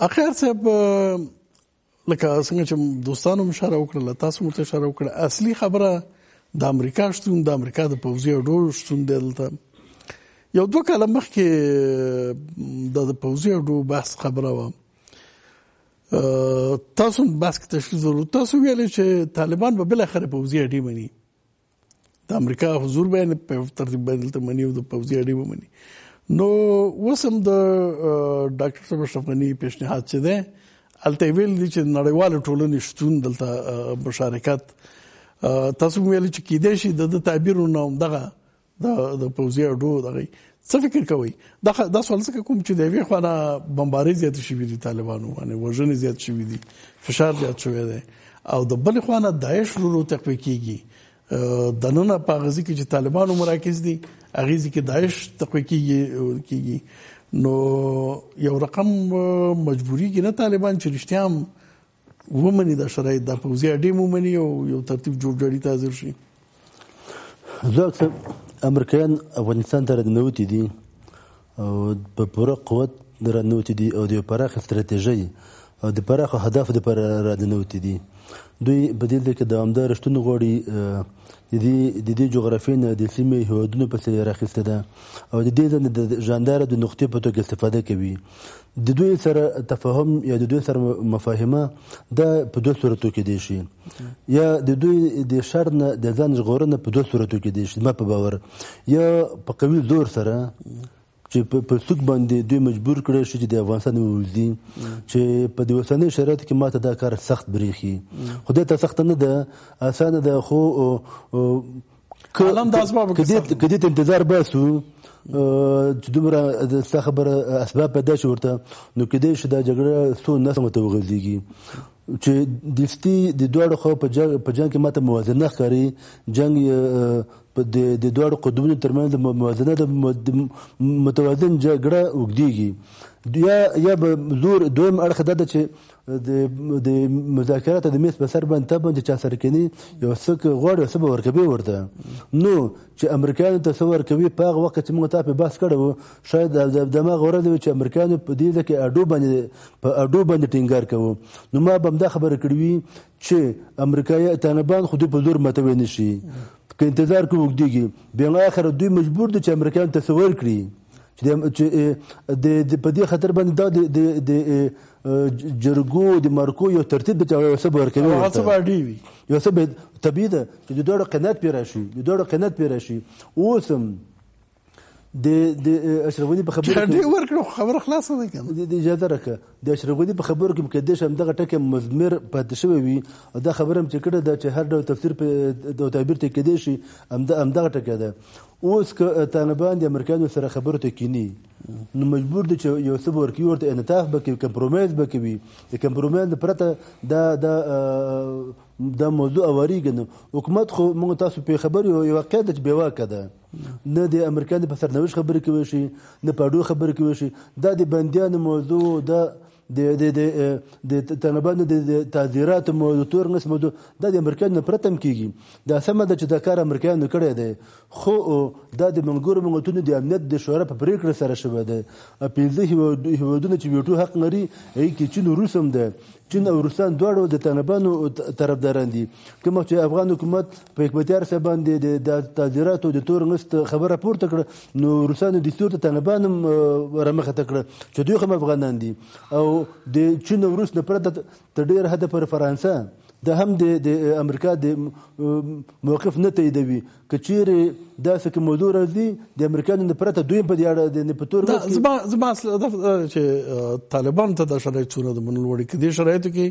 اخر صاحب لکه څنګه چې دوستانو اشاره وکړه تاسو مو اشاره وکړه اصلي خبره د امریکا شتون د امریکا د پوځي اډو شتون دلته یو دوه کاله مخکې د پوځي اډو بحث خبره و تاسو بحث کې تشخیص ورو تاسو ویل چې طالبان به بل اخر پوځي اډې مني د امریکا حضور باندې په ترتیب باندې مني او د پوځي اډې ومني نو وسم د ډاکټر صاحب اشرف غنی پیشنهاد چې ده الته ویل دي چې نړیوال ټولنې شتون دلته مشارکت تاسو ویل چې کېدای شي د تعبیرونو دغه د پوځي اډو دغه څه فکر کوي دا سوال څه کوم چې د وی خانه بمباري زیات شوې دي طالبانو باندې وژنې زیات شوې دي فشار زیات شوی دی او د بل خانه داعش ورو تقوی کیږي د نن په غزي کې چې طالبانو مراکز دي اغیزي کې داعش تقوی کیږي نو یو رقم مجبوری کې نه طالبان چې رښتیا هم ومني د شرایط د پوځي اډې ومني او یو ترتیب جوړ حاضر شي ځکه امریکایان افغانستان ته راځنوتي دي او په پوره قوت راځنوتي دي او د پراخ استراتیژي او د پراخ هدف لپاره راځنوتي دي دوی بدیل کې دوامدار شتون غوړي د دې جغرافیې نه د سیمې هیوادونو په څیر راخسته ده او د دې د ژاندار د نقطې په توګه استفاده کوي د دوی سره تفاهم یا د دوی سره مفاهمه د په دوه صورتو کې دي شي یا د دوی د شر نه د ځان ژغورنه په دوه صورتو کې دي شي ما په باور یا په قوي زور سره چې په څوک باندې دوی مجبور کړي شي چې د افغانستان ووځي چې په د اوسنۍ شرایطو کې ماته دا کار سخت بریښي خدای ته سخت نه ده اسانه ده خو کدی ته انتظار باسو چې دومره د خبره اسباب پیدا شي ورته نو کدی شي دا جګړه څو نسمه ته وغځيږي چې دفتي د دوړو خو په جنگ کې ماته موازنه ښکاري جنگ د دوړو قطبونو ترمنځ موازنه د متوازن جګړه وګړيږي یا به زور دویم اړخ ده چې د مذاکرات د میز په سر باندې باندې چا سره کینی یو څه غوړ څه ورکوي ورته نو چې امریکایانو ته څه ورکوي په هغه وخت چې موږ ته په بحث کړو شاید د دماغ ورته چې امریکایانو په دې ځکه اډو باندې ټینګار کوي نو ما به دا خبره کړې چې امریکایي طالبان خو په زور ماتوي نشي که انتظار کوي وګړي بیا اخر دوی مجبور دي چې امریکایان تصور کړي چې د په دې خطر باندې د جرګو د مارکو یو ترتیب د یو څه ورکوي یو څه طبیعي ده چې د دوړو قناعت پی راشي اوسم د اشرف غنی په خبره کې ورکړو خبره خلاصه ده کنه د اجازه راکړه د اشرف غنی په خبره کې مقدس هم دغه ټکه مزمر پاتې شوی وي او دا خبره هم چې کړه د چې هر ډول تفسیر په تعبیر ته کېدی شي هم دغه ټکه ده اوس که طالبان د امریکایانو سره خبرو ته کینی نو مجبور دي چې یو څه ورکوي ورته انعطاف به کوي کمپرومایز به کوي د کمپرومایز پرته دا موضوع اواریږي نو حکومت خو موږ تاسو په خبر یو واقع ده چې بې واکه ده نه د امریکایانو په سرنوشت خبرې کوي شي نه په اډو خبرې کوي شي دا د بندیانو موضوع ده د طالبانو د تعذیرات موضوع تور نس موضوع د امریکایانو پرتم کیږي دا سمه ده چې دا کار امریکایانو کړی دی خو دا د منګورو ملتونو د امنیت د شورا په پریکړه سره شوی دی 15 هیوادونه چې ویټو حق لري هغې کې چین روس هم ده چین او روسان دواړو د طالبانو طرفداران دي کوم چې افغان حکومت په حکمتیار صاحب باندې د تعذیراتو د تور نست خبره پورته کړه نو روسانو د دستور ته طالبان رامخته کړه چې دوی هم افغانان دي او د چین او روس نه پرته تر ډېر حده پر فرانسه دا هم د امریکا د موقف نه تاییدوي که چیرې داسې که موضوع راځي د امریکایانو نه پرته دوی په دې اړه په تور زما چې طالبان ته د شرایطو د منلو وړ کې دې شرایطو کې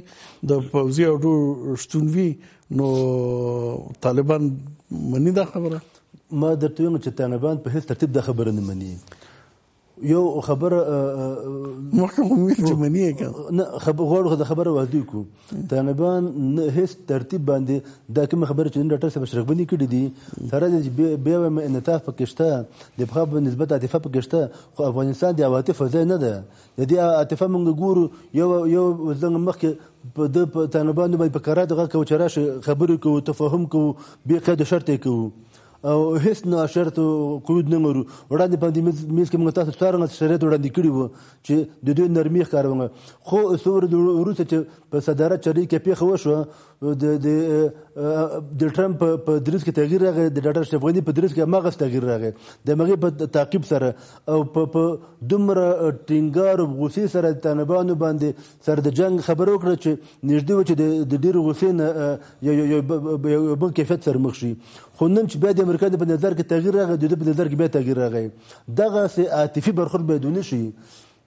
د پوځي اډو شتون وي نو طالبان مني دا خبره ما درته وایم چې طالبان په هیڅ ترتیب دا خبره نه مني یو خبره محکمه چې منی نه غواړو د خبره واضح کو طالبان نه هیڅ ترتیب باندې دا کوم خبره چې ډاکټر صاحب اشرف غنی کړی دي سره د بیا انعطاف پکشته د بخاب نسبت عاطفه پکشته خو افغانستان د عواطف ځای نه ده د دې عاطفه موږ ګورو یو ځنګ مخکې په طالبانو باندې په قرار دغه کو چې راشه خبرې کو تفاهم کو به قید شرط کو او هیڅ نه شرط قیود نه لرو. وړاندې باندې میز کې موږ تاسو څارنه شرایط وړاندې کړي وو چې د دوی نرمي ښکارونه، خو څو ورځې وروسته چې په صدارت چارې کې پیښه وشوه د ټرمپ په دریځ کې تغییر راغی، د ډاکټر اشرف غني په دریځ کې هماغسې تغییر راغی. د هغې په تعقیب سره او په دومره ټینګار او غوسې سره د طالبانو باندې سره د جنګ خبره وکړه چې نږدې وه چې د ډېرې غوسې نه یو بل کیفیت سره مخ شي. خو نن چې بیا د امریکا په نظر کې تغییر راغی، د دوی په نظر کې بیا تغییر راغی. دغسې عاطفي برخورد باید ونه شي.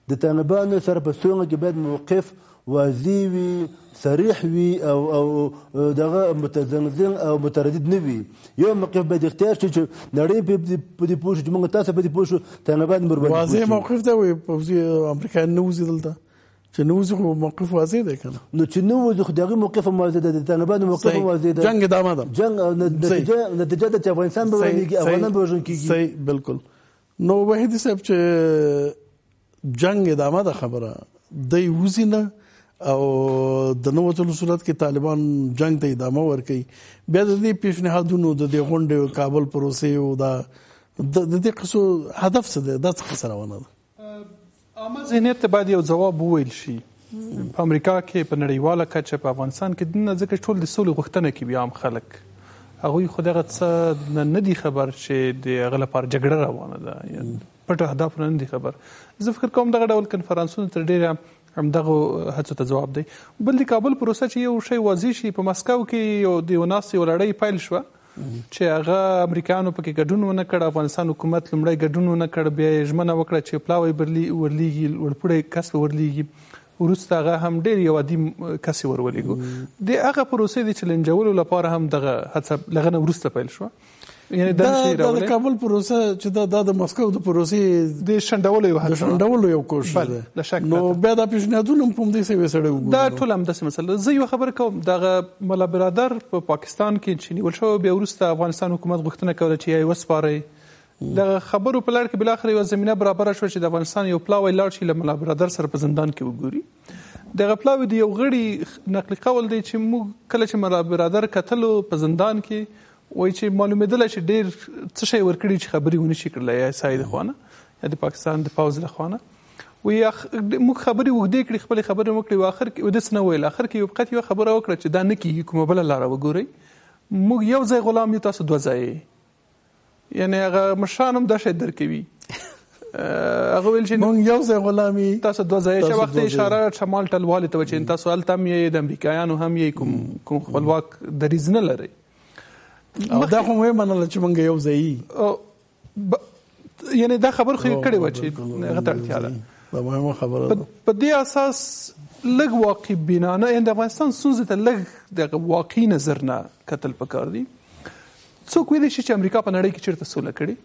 د طالبانو سره په ستونزه کې باید موقف واضح وي، صریح وي او دغه متزنزن او متردد نه وي. یو موقف باید اختیار شي چې نړۍ په دې پوه شي چې موږ تاسو په دې پوه شو، طالبان بربادي واضح موقف دی. وایي پوځي امریکا نه وځي دلته چې نه وځي، خو موقف واضح دی که نه؟ نو چې نه وځي خو د هغې موقف هم واضح دی، د طالبانو موقف هم واضح دی. جنګ ادامه ده، جنګ نتیجه ده چې افغانستان به ورانېږي، افغانان به وژل کېږي. صحیح، بالکل. نو وحیدي صاحب چې جنګ ادامه ده خبره دی وځي نه او د نو وتلو صورت کې طالبان جنگ ته ادامه ورکوي، بیا د دې پیشنهادونو د دې غونډې کابل پروسې او د دې قصو هدف څه دی؟ دا څه قصه روانه ده؟ عامه ذهنیت ته باید یو ځواب وویل شي. په امریکا کې په نړیواله کچه په افغانستان کې نه، ځکه ټول د سولې غوښتنه کوي عام خلک، هغوی خو دغه څه نه دي خبر چې د هغه لپاره جګړه روانه ده یا پټو اهدافو نه دي خبر. زه فکر کوم دغه ډول کنفرانسونه تر ډېره همدغه هڅو ته ځواب دی. بل د کابل پروسه چې یو شی واضح شي، په مسکو کې د یو ناستې یو لړۍ پیل شوه چې هغه امریکایانو پکې ګډون ونه کړ، افغانستان حکومت لومړی ګډون ونه کړ، بیا یې ژمنه وکړه چې پلاوی ورلیږي، لوړپوړی کس به ورلیږي، وروسته هغه هم ډېر یو عادي کس یې ورولېږو. د هغه پروسې د چلنجولو لپاره هم دغه هڅه له هغه نه وروسته پیل شوه. یعنی دا د کابل پروسه چې دا د مسکو د پروسې د شنډولو یو کوشش دی. نو بیا دا پیشنهادونه هم په همدې سوي سړی وګورو، دا ټول همداسې مسله. زه یو خبره کوم، دغه ملا برادر په پاکستان کې چې نیول شوی، بیا وروسته افغانستان حکومت غوښتنه کوله چې یې وسپارئ. دغه خبرو په لړ کې بالاخره یوه زمینه برابره شوه چې د افغانستان یو پلاوی لاړ شي له ملا برادر سره په زندان کې وګوري. دغه پلاوی د یو غړي نقلي قول دی چې موږ کله چې ملا برادر کتلو په زندان کې، وایي چې معلومېدله چې ډېر څه شی ورکړي چې خبرې ونه شي کړلی، یا اسرائیل د خوا نه یا د پاکستان د پوځ له خوا نه. وایي موږ خبرې اوږدې کړي، خپلې خبرې وکړې، آخر کې داسې نه ویل، آخر کې فقط یوه خبره وکړه چې دا نه کېږي، کومه بله لاره وګورئ، موږ یو ځای غلام یو، تاسو دوه ځای. یعنې هغه مشران هم دا شی درکوي، هغه ویل چې موږ یو ځای غلام یو، تاسو دوه ځای. چې وخت اشاره شمال ټلوالې ته وه چې تاسو هلته هم یې، د امریکایانو هم یې، کوم خپلواک دریځ نه لرئ. او دا خو مې منله چې موږ یو ځای، یعنی دا خبر خو یې کړې وه چې هغه ته اړتیا ده. دا مهمه خبره ده. په دې اساس لږ واقع بینانه، یعنې د افغانستان ستونزې ته لږ د واقعي نظر نه کتل پکار دي. څوک ویلی شي چې امریکا په نړۍ کې چېرته سوله کړې؟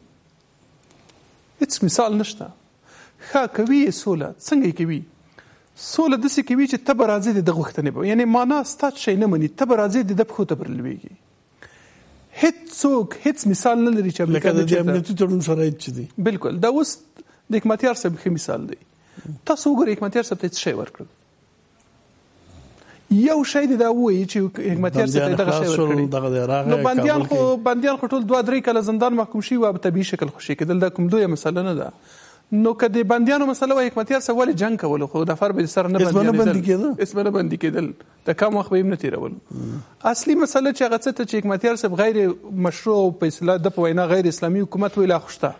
هېڅ مثال نشته. ښه کوي یې سوله، څنګه یې کوي؟ سوله داسې کوي چې ته به راځې د ده غوښتنې به، یعنې معنا ستا شی نه مني، ته به راځې د ده پښو ته به رلوېږي. هیڅ مثال نه لري چې امریکا د امنیتي تړون شرایط چې دي. بالکل، دا اوس د حکمتیار صاحب ښه مثال دی. تاسو وګورئ حکمتیار صاحب ته څه شی ورکړل؟ یو شی دی دا وایي چې حکمتیار صاحب ته دغه شی ورکړي. نو بندیان خو ټول 2-3 کاله زندان محکوم شي و، په طبیعي شکل خوشي کېدل، دا کوم لویه مسله نه ده. نو که د بندیانو مسله وای، حکمتیار صاحب ولې جنګ کولو؟ خو د فر به سر نه بندي کېدل، د کم وخت به یې نه تېرول. اصلي مسله چې هغه څه ته چې حکمتیار صاحب غیر مشروع او په اصطلاح د په وینا غیر اسلامي حکومت ویل، خو شته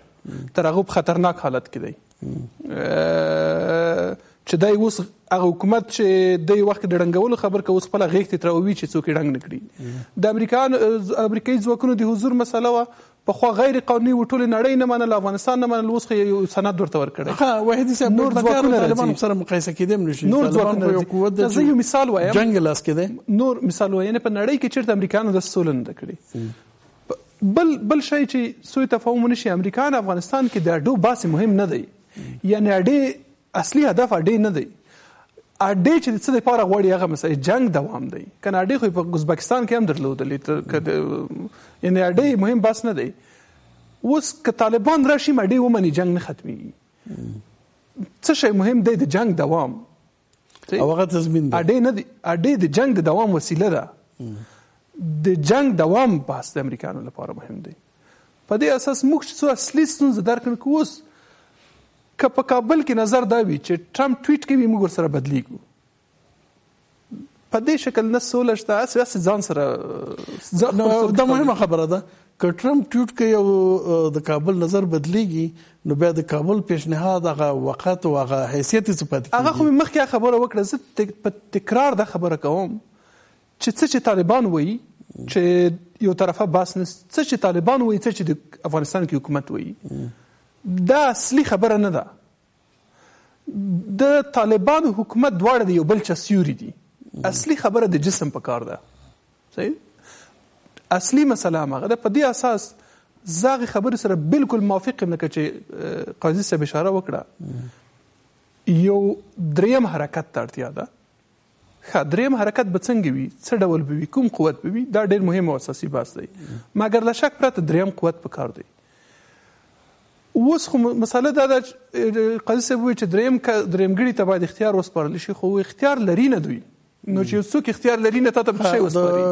تر هغه په خطرناک حالت کې دی چې دی اوس هغه حکومت چې د وخت د ړنګولو خبر که اوس خپله غېږ ته تراوي چې څوک یې ړنګ نه کړي. د امریکایي ځواکونو د حضور مسله وه، پخوا غیر قانوني و، ټولې نړۍ نه منله، افغانستان نه منله، اوس خو یو سند ورته ورکړی. وحیدي صاحب نور ځواکونه طالبانو سره مقایسه کېدی هم نه شي. نور ځواکونه، زه یو مثال وایم، جنګ لاس کې دی. نور مثال وایم، یعنې په نړۍ کې چېرته امریکایانو داسې سوله نه ده کړې. بل شی چې سوی تفاهم ونه شي، امریکایان افغانستان کې د اډو باسې مهم نه دی، یعنې اډې اصلي هدف اډې نه دی. اډې چې څه دپاره غواړي هغه مثلا جنګ دوام دی، که نه اډې خو په ازبکستان کې هم درلودلې، یعنې اډې مهم بحث نه دی. اوس که طالبان راشي اډې ومني، جنګ نه ختمېږي. څه شی مهم دی؟ د جنګ دوام او هغه تضمین دی. اډې نه دی، اډې د جنګ د دوام وسیله ده. د جنگ دوام بحث د امریکایانو لپاره مهم دی. په دې اساس موږ چې څو اصلي ستونزه درک کړو اوس که په کابل کې نظر دا وي چې ټرمپ ټویټ کوي موږ ورسره بدلیږو په دې شکل نه سوله شته هسې ځان سره دا مهمه خبره ده که ټرمپ ټویټ کوي او د کابل نظر بدلیږي نو بیا د کابل پیشنهاد هغه وخت او هغه حیثیت څه پاتې کیږي. هغه خو مخکې خبره وکړه زه په تکرار دا خبره کوم چې څه چې طالبان وایي چې یو طرفه باس نه څه چې طالبان وایي څه چې د افغانستان کې حکومت وایي دا اصلي خبره نه ده. د طالبانو حکومت دواړه د یو بل چا سیوري دي. اصلي خبره د جسم په کار ده. صحیح اصلي مسله هغه ده. په دې اساس زاغ خبره سره بالکل موافق یم چې قاضي صاحب اشاره وکړه یو دریم حرکت ته اړتیا ده. دریم حرکت به څنګه وي څه ډول به وي کوم قوت به وي دا ډېر مهم او اساسي بحث دی مګر له شک پرته دریم قوت په کار دی. اوس خو مسله دا ده قاضي صاحب وایي چې درېمګړي ته باید اختیار وسپارل شي خو اختیار لري نه دوی نو چې څوک اختیار لري نه ته به شی وسپاري.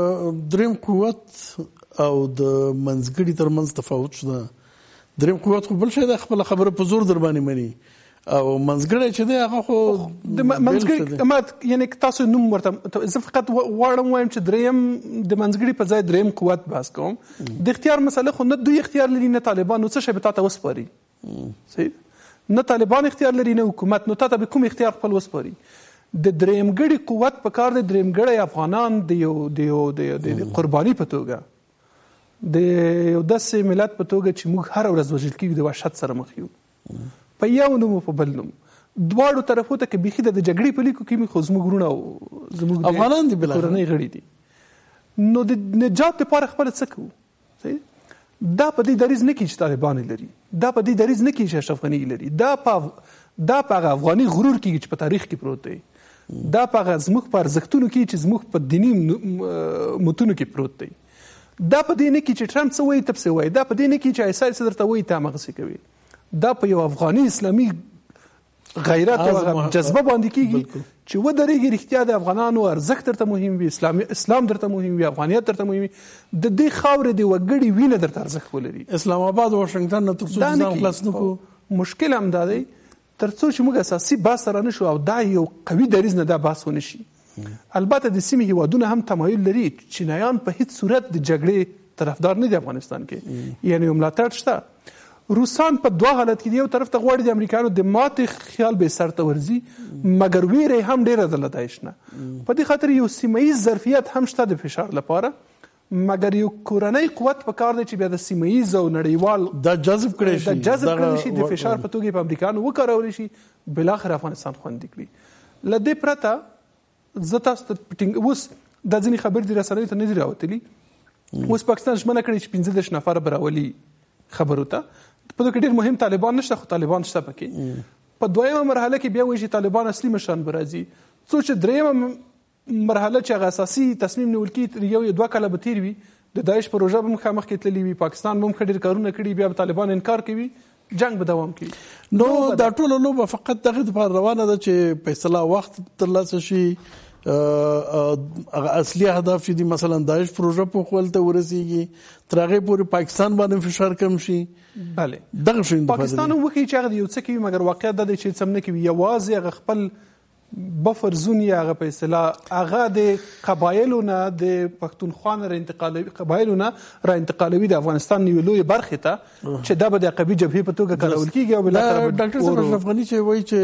دریم قوت او د منځګړي ترمنځ تفاوت شته. دریم قوت خو بل شی ده خپل خبره په زور در باندې مني او منځګړی چې دی هغه خو د منځګړي یعنی تاسو نوم ورته زه فقط واړم وایم چې دریم د منځګړي په ځای دریم قوت بحث کوم. د اختیار مسله خو نه دوی اختیار لري نه طالبان نو څه شی به تاسو وسپاري. صحیح نه طالبان اختیار لري نه حکومت نو تاسو به کوم اختیار خپل وسپاري. د درېمګړي قوت په کار دی درېمګړي افغانان د یو قرباني په توګه د یو داسې ملت په توګه چې موږ هر ورځ وژل کېږو د وحشت سره مخ یو په یو نوم او په بل نوم دواړو طرفو ته کې بیخي د جګړې په لیکو کې خو زموږ وروڼه او زموږ افغانان دي بل کورنۍ غړي دي نو د نجات لپاره خپل څه کوو. دا په دې دریځ نه کې چې طالبان لري دا په دې دریځ نه کې چې اشرف غني لري دا په افغاني غرور کې چې په تاریخ کې پروت دی دا په زموږ په ارزښتونو کې چې زموږ په دیني متونو کې پروت دی دا په دې نه کې چې ټرمپ څه وایي تب څه وایي دا په دې نه کې چې عیسی صدر ته وایي ته همغسې کوي دا په یو افغاني اسلامي غیرت او جذبه باندې کېږي چې ودرېږي رښتیا د افغانانو ارزښت درته مهم وي اسلام درته مهم وي افغانیت درته مهم وي د دې خاورې د وګړي وینه درته ارزښت ولري. اسلام آباد او واشنګټن نه تر څو ځان خلاص نه کو مشکل هم دا دی تر څو چې موږ اساسي بحث سره نشو او دا یو قوي دریځ نه دا بحث ونه شي. البته د سیمې هیوادونه هم تمایل لري چینایان په هیڅ صورت د جګړې طرفدار نه دي افغانستان کې یعنی ملاتړ شته. روسان په دوه حالت کې یو طرف ته غواړي د امریکایانو د ماتې خیال به سر ته ورځي مګر ویره هم ډیره د لدایش نه په دې خاطر یو سیمایي ظرفیت هم شته د فشار لپاره مګر یو کورنۍ قوت په کار دی چې بیا د سیمایي او نړیوال دا جذب کړي شي د فشار په توګه په امریکایانو وکارول شي بلاخره افغانستان خوندي کړي. لدې پرته زه تاسو ته اوس د ځینې خبر دي رسنیو ته نه دي راوتلي اوس پاکستان ژمنه کړې چې 15 نفر به راولي خبرو ته په دې کې ډېر مهم طالبان نشته خو طالبان شته پکې په دویمه مرحله کې بیا وایي چې طالبان اصلي مشران به راځي څو چې دریمه مرحله چې هغه اساسي تصمیم نیول کېږي یو دوه کاله به تیر وي د داعش پروژه به مخامخ کې تللی وي پاکستان به هم ډېر کارونه کړي بیا به طالبان انکار کوي جنگ به دوام کوي. نو دا ټول لوبه فقط دغه لپاره روانه ده چې فیصله وخت ترلاسه شي اصلي هدف چې دی مثلا داعش پروژه په خپل ته ورسیږي تر هغه پورې پاکستان باندې فشار کم شي. بله دغه شین پاکستان وکړي چې هغه یو څه کوي مګر واقعیت دا دی چې څه نه کوي یوازې هغه خپل بفر زون یا هغه په اصطلاح هغه د قبایلو نه د پښتونخوا نه را انتقالوي د افغانستان یو لوی برخه ته چې دا به د عقبي جبهې په توګه کارول کیږي او بلاخره ډاکټر صاحب اشرف غني چې وایي چې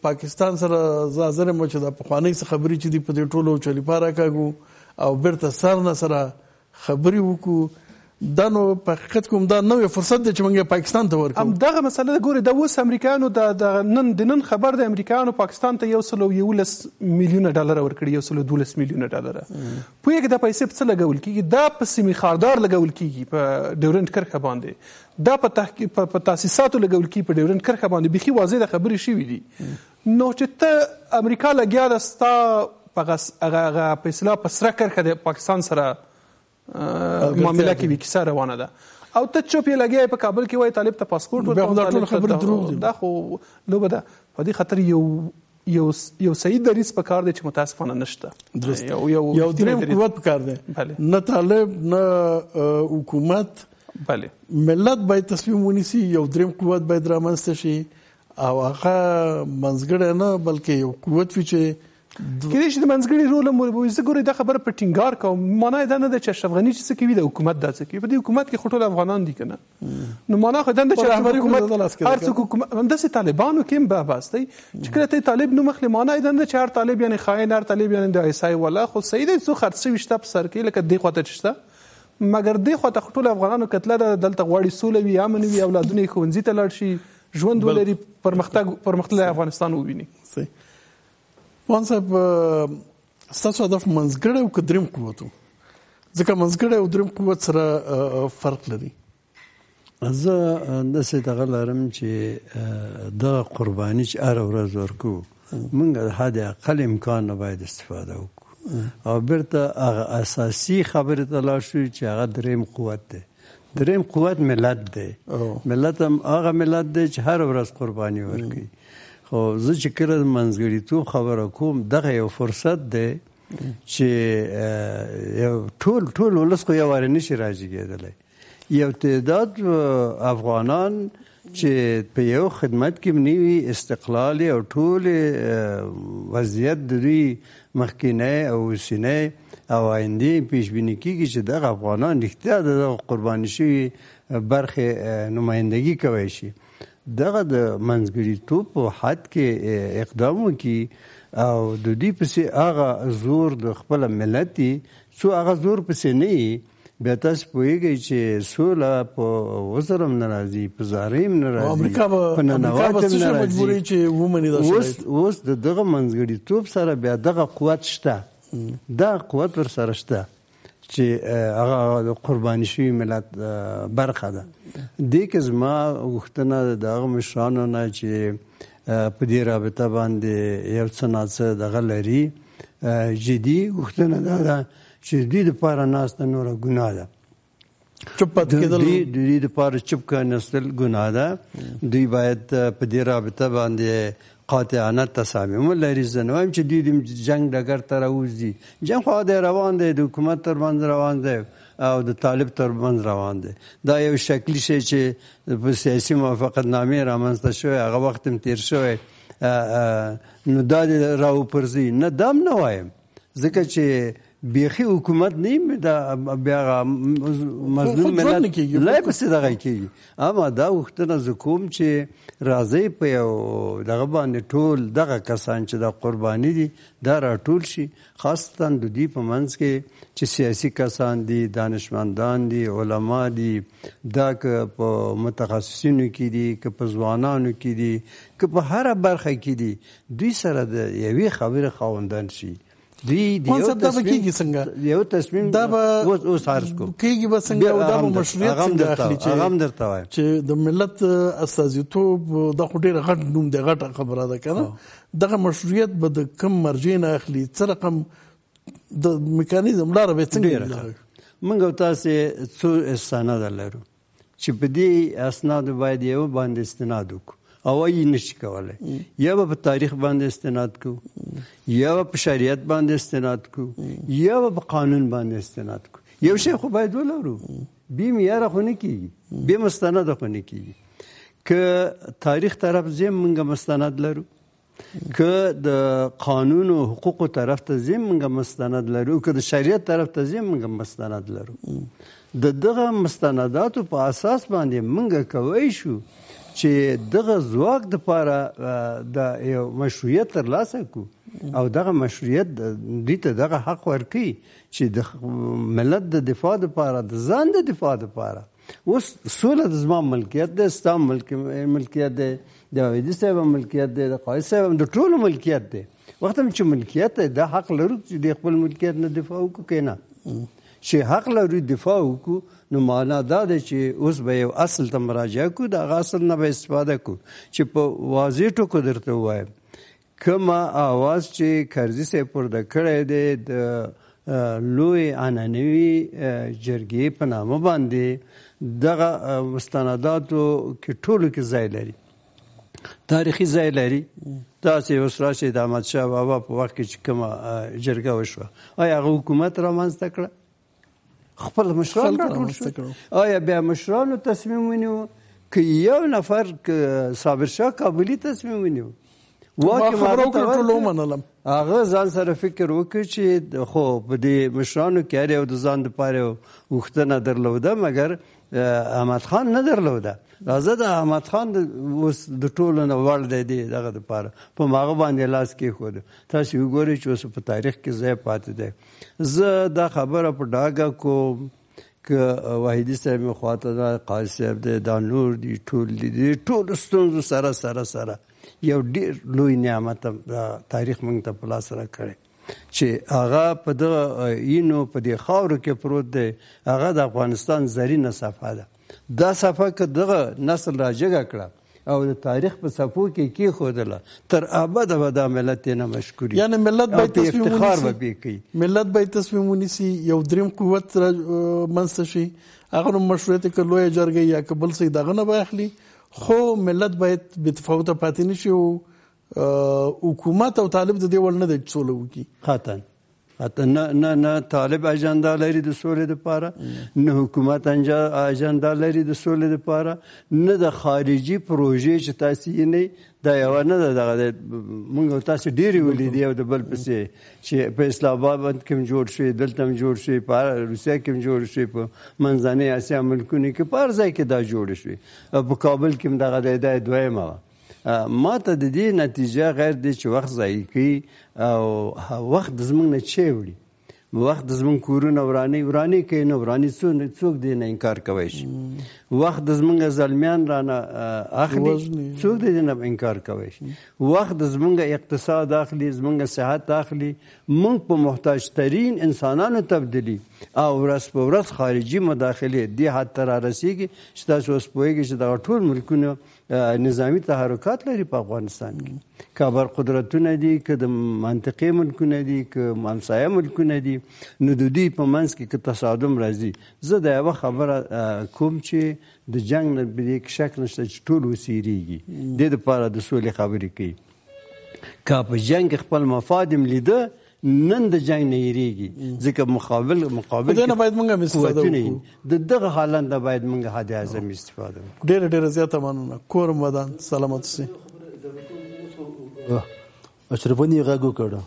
پاکستان سره زازره مو چې د پخوانی څخه خبرې چې دی په دې ټولو چلی پاره کاګو او برته سر نه سره خبرې وکړو دا نو په حقیقت کوم دا نوې فرصت دی چې موږ پاکستان ته ورکړو. هم دغه مسله ګوري د اوس امریکایانو د نن خبر د امریکایانو پاکستان ته $111 میلیون ورکړي $112 میلیون پوهیږي دا پیسې په څه لګول کیږي دا په سیمې خاردار لګول کیږي په ډیورنډ کرښه باندې دا په تحقیق په تاسیساتو لګول کیږي په ډیورنډ کرښه باندې بيخي واضح د خبرې شوې دي نو چې ته امریکا لګیا د ستا هغه فیصله په سره کرښه د پاکستان سره معامله کې کیسه روانه ده او ته چوپ یې لګیا په کابل کې وای طالب ته پاسپورت ورکړ دا ټول خبرې دروغ دي دا خو لوبه ده په دې خاطر یو صحیح دریځ په کار دی چې متاسفانه نشته یو دریم قوت په کار دی نه طالب نه حکومت بله ملت باید تصمیم ونیسي، یو دریم قوت باید رامنځته شي او هغه منځګړی نه بلکې یو قوت وي چې کېدای شي د منځګړي رول هم ولوبوي. زه ګورئ دا خبره په ټینګار کوم، معنی دا نه ده چې اشرف غني چې څه کوي د حکومت دا څه کوي. په دې حکومت کې خو ټول افغانان دي که نه، نو معنی خو دا نه ده چې هر څوک حکومت همداسې طالبانو کې هم بحث دی چې کله ته طالب نوم اخلي، معنی دا نه ده چې هر طالب یعنې خاین، هر طالب یعنې د عیسی والا. خو صحیح دی څو خرڅ شوي شته په سر کې لکه دې خواته چې شته، مګر دې خواته خو ټول افغانانو کتله ده دلته غواړي سوله وي، امن وي، اولادونه یې ښوونځي ته لاړ شي، ژوند ولري، پرمختللی افغانستان وویني. پوهان صاحب ستاسو هدف منځګړی او که دریم قوت و؟ ځکه منځګړی او دریم قوت سره فرق لري. زه داسې دغه لرم چې دغه قرباني چې هره ورځ ورکوو موږ د حد اقل امکان نه باید استفاده وکړو او بیرته هغه اساسي خبرې ته لاړ شو چې هغه دریم قوت دی. دریم قوت ملت دی. ملت هم هغه ملت دی چې هره ورځ قرباني ورکوي. خو زه چې کله د منځګړیتوب خبره کوم، دغه یو فرصت دی چې یو ټول ولس خو یو واره نشي راجګېدلی. یو تعداد افغانان چې په یو خدمت کې نوي استقلال او ټول وضعیت د دوی مخکینی او اوسنی او آینده پیشبیني کېږي چې دغه افغانان رښتیا د دغه قرباني شوي برخې نمایندګي کولی شي. دغه د منځګړیتوب په حد کې اقدام وکړي او د دوی پسې هغه زور د خپل ملت دی، څو هغه زور پسې نه وي، بیا تاسو پوهېږئ چې سوله په وزر هم نه راځي، په زارۍ هم نه راځي، په ننوات هم نه راځي. اوس د دغه منځګړیتوب سره بیا دغه قوت شته، دا قوت ورسره شته چې هغه قرباني شوي ملت برخه ده. دې کې زما غوښتنه د هغه مشرانو نه چې په دې رابطه باندې یو څه ناڅه دغه لري، جدي غوښتنه دا ده چې دوی دپاره ناسته نوره ګناه ده. چپ پاتې کېدل دوی دپاره چپ کېناستل ګناه ده. دوی باید په دې رابطه باندې قاطعانه تصامیم ولري. زه نه وایم چې دوی د جنګ ډګر ته راوځي. جنګ خو روان دی، د حکومت ترمنځ روان دی او د طالب ترمنځ روان دی. دا یو شکلي شی چې په سیاسي موافقتنامې رامنځته شوی، هغه وخت هم تېر شوی، نو دا دې راوپرځي. نه دا هم نه وایم، ځکه چې بیخي حکومت نه یم، دا بیا مظلوم ملت لای پسې دغه کېږي. اما دا غوښتنه زه کوم چې راځئ په یو دغه باندې ټول دغه کسان چې دا قرباني دي دا راټول شي، خاصتا د دوی په منځ کې چې سیاسي کسان دي، دانشمندان دي، علما دي، دا که په متخصصینو کې دي، که په ځوانانو کې دي، که په هره برخه کې دي، دوی سره د یوې خبرې خاوندان شي. دوی یو تصمیم دا به اوس عرض کوم کېږي به څنګه او دا به مشروعیت څنګه اخلي چې د ملت استازیتوب دا خو ډېره غټ نوم دی، غټه خبره ده که نه. دغه مشروعیت به د کم مرجع نه اخلي، څه رقم د میکانیزم لاره به څنګه لري؟ موږ او تاسې څو اسناد لرو چې په دې اسنادو باید یو باندې استناد وکړو او یې نشي کولای. یا به په تاریخ باندې استناد کو، یا به په شریعت باندې استناد کو، یا به په قانون باندې استناد کو. یو شی خو باید ولرو، بې معیاره خو نه کېږي، بې مستنده خو نه کېږي. که تاریخ طرف ځیم موږ مستند لرو، که د قانون او حقوقو طرف ته ځیم موږ مستند لرو، که د شریعت طرف ته ځیم موږ مستند لرو. د دغه مستنداتو په اساس باندې موږ کولی شو چې دغه ځواک دپاره د یو مشروعیت ترلاسه کړو او دغه مشروعیت دوی ته دغه حق ورکوي چې د ملت د دفاع دپاره، د ځان د دفاع دپاره. اوس سوله د زما ملکیت دی، ستا ملکیت دی، د وحیدي صاحب ملکیت دی، د قایص صاحب د ټولو ملکیت دی. وخت هم چې ملکیت دی دا حق لرو چې د خپل ملکیت نه دفاع وکړو که نه. چې حق لرو دفاع وکړو نو معنا دا دی چې اوس به یو اصل ته مراجعه کړو، د هغه اصل نه به استفاده کړو چې په واضح ټکو درته ووایم کومه اواز چې کرزي صاحب پورته کړی دی د لوی عنعنوي جرګې په نامه باندې، دغه مستنداتو کې ټولو کې ځای لري، تاریخي ځای لري. تاسې اوس راشئ د احمدشاه بابا په وخت کې چې کومه جرګه وشوه، آیا هغه حکومت رامنځته کړه؟ خپل مشران راټول شو. آیا بیا مشرانو تصمیم ونیو که یو نفر که صابر شاه کابلي تصمیم ونیو هغه ځان سره فکر وکړ چې خو په دې مشرانو کې هر یو د ځان دپاره غوښتنه درلوده مګر احمد خان نه درلوده. راځه د احمد خان اوس د ټولو نه وړ دی دغه دپاره په هغه باندې لاس کېښود. تاسې وګورئ چې اوس په تاریخ کې ځای پاتې دی. زه دا خبره په ډاګه کوم که واحدي صاحب مې خواته ده، قاضي صاحب دی، دا نور دي، ټول دي، ټولو ستونزو سره یو ډېر لوی نعمت تاریخ موږ ته په لاس راکړی چې هغه په دغه اینو په دې خاورو کې پروت دی. هغه د افغانستان زرینه صفحه ده. دا صفحه که دغه نسل راجګه کړه او د تاریخ په صفحو کې کېښودله تر ابده به دا ملت یې نه مشکوري، یعنی ملت باید افتخار به پې کوي. ملت باید تصمیم ونیسي، یو دریم قوت منځته شي، هغه نو مشروعیت که لویه جرګه یا که بل څه دغه نه به اخلي، خو ملت باید بتفاوته پاتې نه شي او حکومت او طالب د دې وړ نه دی چې سوله وکړي. قطعا نه طالب اجنډا لري د سولې دپاره، نه حکومت اجنډا لري د سولې دپاره، نه د خارجي پروژې چې تاسې یې نه دا یوه نه ده. دغه موږ تاسې ډېرې ولیدې یو د بل پسې چې په اسلام آباد کې هم جوړ شوي، دلته هم جوړ شوي، په روسیه کې هم جوړ شوي، په منځنۍ اسیا ملکونو کې په هر ځای کې دا جوړې شوي، په کابل کې هم دغه دی، دا دویمه وه. ما ته د دې نتیجه غیر دی چې وخت ضایع کوي او وخت زموږ نه چی وړي، وخت زموږ کورونه ورانې کوي. نه ورانې څوک دې نه انکار کوی شي، وخت زموږ زلمیان رانه اخلي، څوک دې نه انکار کوی شي، وخت زموږ اقتصاد اخلي، زموږ صحت اخلي، موږ په محتاج ترین انسانانو تبدیلي او ورځ په ورځ خارجي مداخلې دې حد ته رارسېږي چې تاسو اوس پوهېږئ چې دغه ټول ملکونه نظامی تحرکات لري په افغانستان کې، که برقدرتونه دي، که د منطقې ملکونه دي، که همسایه ملکونه دي، نو د دوی په منځ کې که تصادم راځي. زه د یوه خبره کوم چې د جنګ نه په دې کې شک نشته چې ټول وسیریږي، دې دپاره د سولې خبرې کوي. که په جنګ خپل مفاد هم لیده نن د جنګ نه یریږي، ځکه مقابل دنه باید موږ هم استفاده وکړو. د دغه حالت نه باید موږ حد اعظم استفاده وکړو. ډېره زیاته مننه. کورم ودان سلامت سي. اشرفني غږ وکړه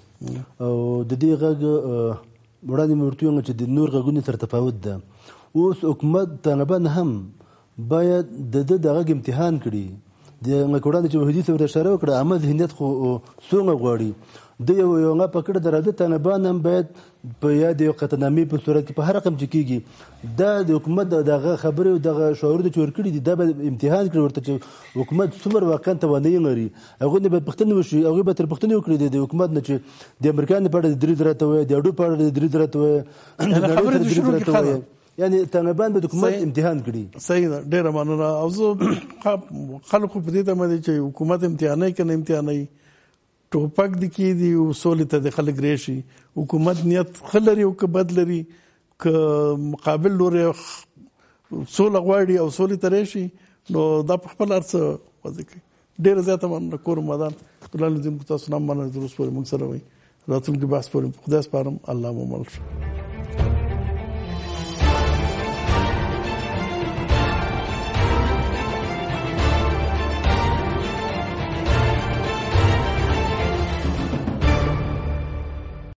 او د دې غږ وړاندې مې ورته ویل چې د نور غږونو سره تفاوت ده. اوس حکومت طالبان هم باید د غږ امتحان کړي. د وړاندې چې وحدي صاحب اشاره وکړه عامه ذهنیت خو څومره غواړي. د یو پکړه درازه طالبان هم باید په یاد یو قطعنامې په صورت کې په هر رقم چې کېږي دا د حکومت دغه خبرې او دغه شعور د چور کړي دي، دا به امتحان کړي ورته چې حکومت څومره واقعا توانایي لري. هغوی نه باید پوښتنې وشي، هغوی به تر پوښتنې وکړي د حکومت نه چې د امریکا په اړه د 3 راته وایي، د اډو په اړه د 3 راته وایي، یعنی طالبان به د حکومت امتحان کړي. صحیح ده، ډېره مننه. او زه خلکو په دې تمه دي چې حکومت امتحانوي که نه امتحانوي، ټوپک د کې دي او سولې ته د خلک راشي. حکومت نیت ښه لري او که بد لري، که مقابل لوري سوله غواړي او سولې ته راشي نو دا په خپل هر څه وضع کوي. ډېره زیاته مننه. کورم ودان خدای دې تاسو نه مننه. درست پورې موږ سره وئ، راتلونکي بحث پورې خدای سپارم. الله مو مل شه.